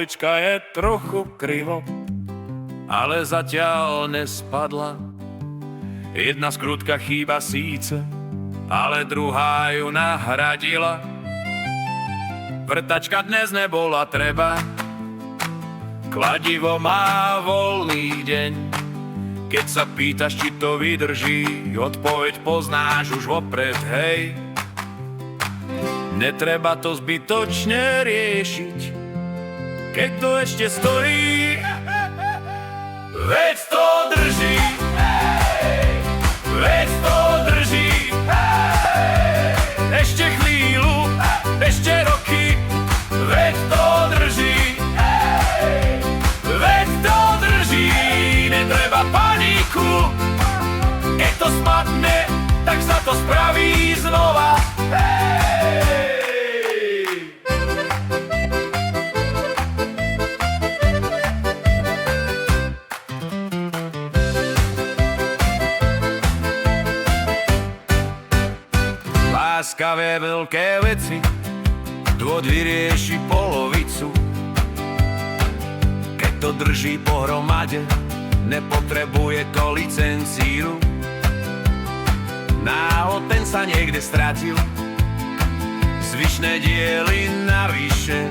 Polička je trochu krivo, ale zatiaľ nespadla. Jedna skrutka chýba síce, ale druhá ju nahradila. Vrtačka dnes nebola treba, kladivo má voľný deň. Keď sa pýtaš, či to vydrží, odpoveď poznáš už vopred, hej. Netreba to zbytočne riešiť, keď to ešte stojí, veď to drží, veď to drží, ešte chvíľu, ešte roky, veď to drží, veď to drží, netreba paniku, keď to spadne, tak sa to spraví znova. Láskavé veľké veci, dôvod vyrieši polovicu. Keď to drží pohromade, nepotrebuje to licenciu. Náhod ten sa niekde stratil, zvyšné diely navyše.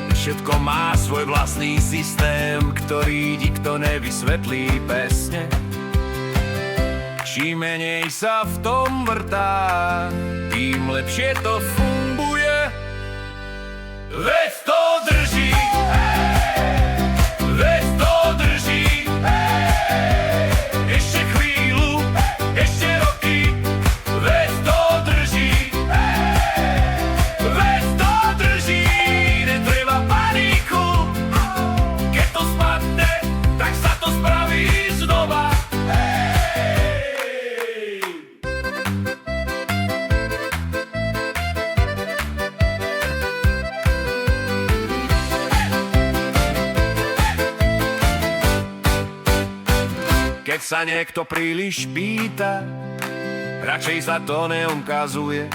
Všetko má svoj vlastný systém, ktorý nikto nevysvetlí presne. Čím menej sa v tom vrtá, tým lepšie to funguje. Veď to drží, veď to drží, ešte chvíľu, ešte roky, veď to drží, veď to drží, netreba paniku, keď to spadne, tak sa to spraví znova. Keď sa niekto príliš pýta, radšej sa to neukazuje.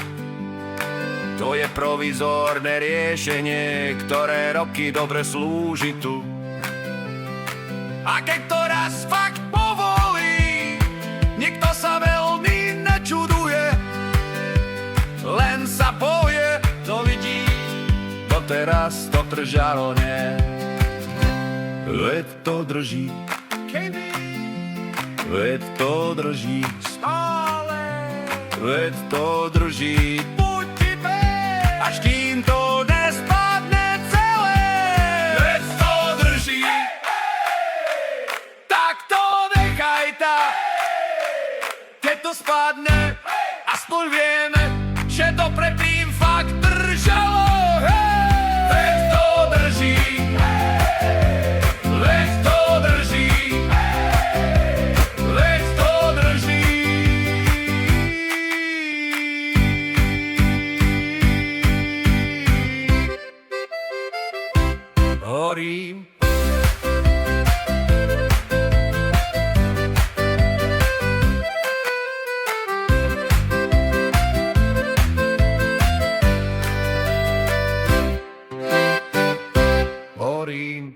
To je provizórne riešenie, ktoré roky dobre slúži tu. A keď to raz fakt povolí, nikto sa veľmi nečuduje. Len sa povie, to vidí, doteraz to držalo nie. Veď to drží, veď to drží stále, veď to drží, buď ti ver, až kým to nespadne celé. Veď to drží, tak to nechaj tak, keď to spadne, aspoň vieme, že to predtým fakt držalo. Veď to drží, veď to drží, horím. Horím.